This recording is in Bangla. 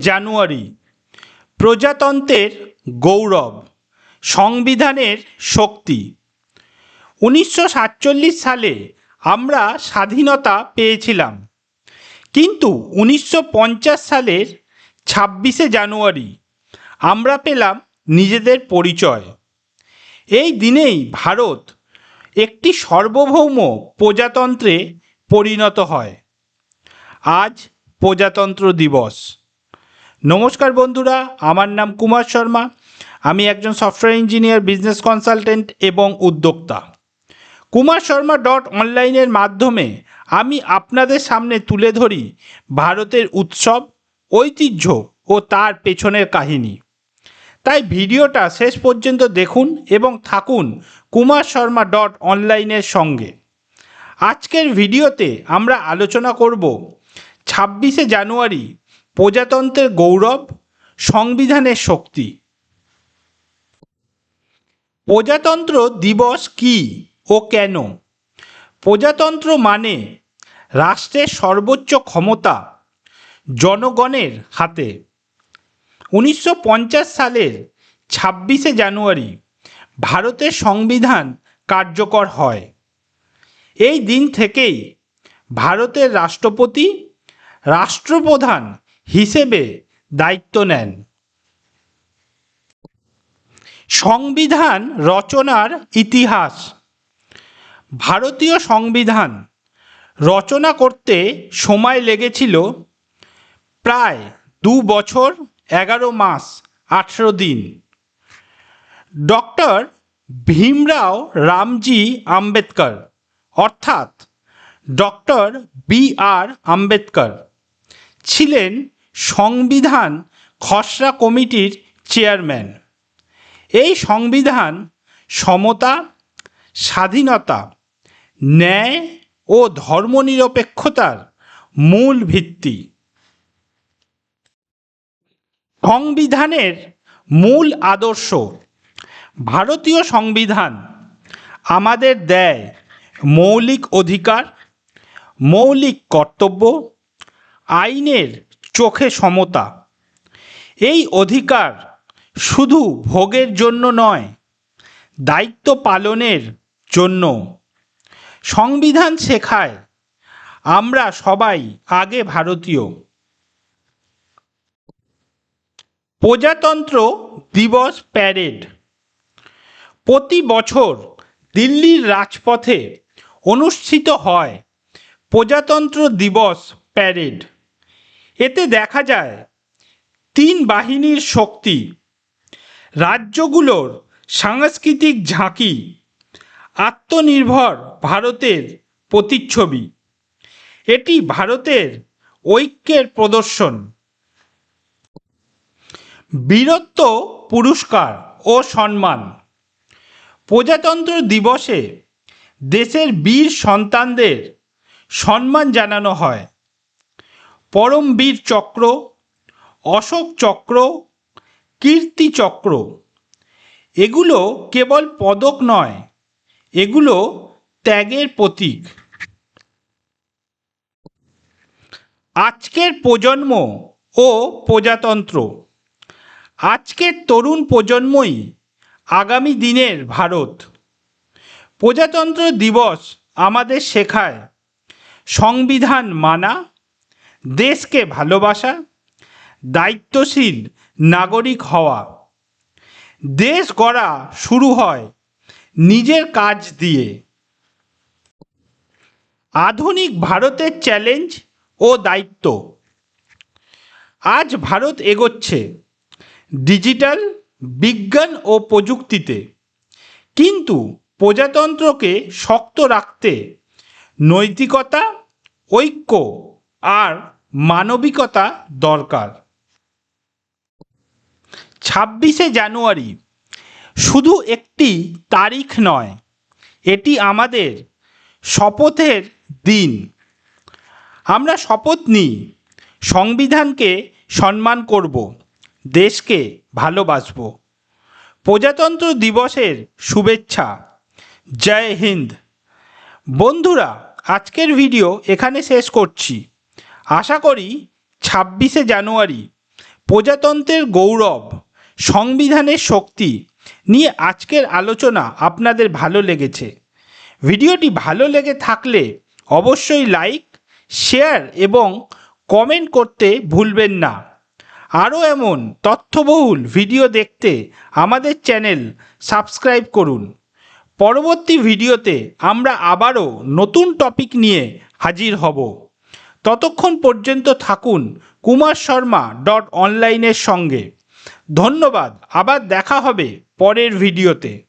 জানুয়ারি প্রজাতন্ত্রের গৌরব, সংবিধানের শক্তি। 1947 সালে আমরা স্বাধীনতা পেয়েছিলাম, কিন্তু 1950 সালের 26শে জানুয়ারি আমরা পেলাম নিজেদের পরিচয়। এই দিনেই ভারত একটি সার্বভৌম প্রজাতন্ত্রে পরিণত হয়। আজ প্রজাতন্ত্র দিবস। নমস্কার বন্ধুরা, আমার নাম কুমার শর্মা। আমি একজন সফটওয়্যার ইঞ্জিনিয়ার, বিজনেস কনসালটেন্ট এবং উদ্যোক্তা। kumarshorma.online-এর মাধ্যমে আমি আপনাদের সামনে তুলে ধরি ভারতের উৎসব, ঐতিহ্য ও তার পেছনের কাহিনী। তাই ভিডিওটা শেষ পর্যন্ত দেখুন এবং থাকুন kumarshorma.online-এর সঙ্গে। আজকের ভিডিওতে আমরা আলোচনা করব 26শে জানুয়ারি প্রজাতন্ত্রের গৌরব, সংবিধানের শক্তি। প্রজাতন্ত্র দিবস কি ও কেন? প্রজাতন্ত্র মানে রাষ্ট্রের সর্বোচ্চ ক্ষমতা জনগণের হাতে। 1950 সালের 26শে জানুয়ারি ভারতের সংবিধান কার্যকর হয়। এই দিন থেকেই ভারতের রাষ্ট্রপতি রাষ্ট্রপ্রধান হিসেবে দায়িত্ব নেন। সংবিধান রচনার ইতিহাস। ভারতীয় সংবিধান রচনা করতে সময় লেগেছিল প্রায় 2 বছর 11 মাস 18 দিন। ডক্টর ভীমরাও রামজি আম্বেদকর অর্থাৎ ডক্টর BR আম্বেদকর ছিলেন সংবিধান খসড়া কমিটির চেয়ারম্যান। এই সংবিধান সমতা, স্বাধীনতা, ন্যায় ও ধর্মনিরপেক্ষতার মূল ভিত্তি। সংবিধানের মূল আদর্শ। ভারতীয় সংবিধান আমাদের দেয় মৌলিক অধিকার, মৌলিক কর্তব্য, আইনের চোখে সমতা। এই অধিকার শুধু ভোগের জন্য নয়, দায়িত্ব পালনের জন্য। সংবিধান শেখায় আমরা সবাই আগে ভারতীয়। প্রজাতন্ত্র দিবস প্যারেড। প্রতি বছর দিল্লির রাজপথে অনুষ্ঠিত হয় প্রজাতন্ত্র দিবস প্যারেড। এতে দেখা যায় 3 বাহিনীর শক্তি, রাজ্যগুলোর সাংস্কৃতিক ঝাঁকি, আত্মনির্ভর ভারতের প্রতিচ্ছবি। এটি ভারতের ঐক্যের প্রদর্শন। বীরত্ব পুরস্কার ও সম্মান। প্রজাতন্ত্র দিবসে দেশের বীর সন্তানদের সম্মান জানানো হয়। পরমবীর চক্র, অশোক চক্র, কীর্তি চক্র। এগুলো কেবল পদক নয়, এগুলো ত্যাগের প্রতীক। আজকের প্রজন্ম ও প্রজাতন্ত্র। আজকের তরুণ প্রজন্মই আগামী দিনের ভারত। প্রজাতন্ত্র দিবস আমাদের শেখায় সংবিধান মানা, দেশকে ভালোবাসা, দায়িত্বশীল নাগরিক হওয়া। দেশ গড়া শুরু হয় নিজের কাজ দিয়ে। আধুনিক ভারতের চ্যালেঞ্জ ও দায়িত্ব। আজ ভারত এগোচ্ছে ডিজিটাল, বিজ্ঞান ও প্রযুক্তিতে, কিন্তু প্রজাতন্ত্রকে শক্ত রাখতে নৈতিকতা, ঐক্য আর মানবিকতা দরকার। 26শে জানুয়ারি শুধু একটি তারিখ নয়, এটি আমাদের শপথের দিন। আমরা শপথ নিই সংবিধানকে সম্মান করব, দেশকে ভালোবাসব। প্রজাতন্ত্র দিবসের শুভেচ্ছা। জয় হিন্দ। বন্ধুরা, আজকের ভিডিও এখানে শেষ করছি। আশা করি 26 জানুয়ারি প্রজাতন্ত্রের গৌরব, সংবিধানের শক্তি নিয়ে আজকের আলোচনা আপনাদের ভালো লেগেছে। ভিডিওটি ভালো লেগে থাকলে অবশ্যই লাইক, শেয়ার এবং কমেন্ট করতে ভুলবেন না। আরও এমন তথ্যবহুল ভিডিও দেখতে আমাদের চ্যানেল সাবস্ক্রাইব করুন। পরবর্তী ভিডিওতে আমরা আবারও নতুন টপিক নিয়ে হাজির হব। ততক্ষণ পর্যন্ত থাকুন kumarsharma.online এর সঙ্গে। ধন্যবাদ, আবার দেখা হবে পরের ভিডিওতে।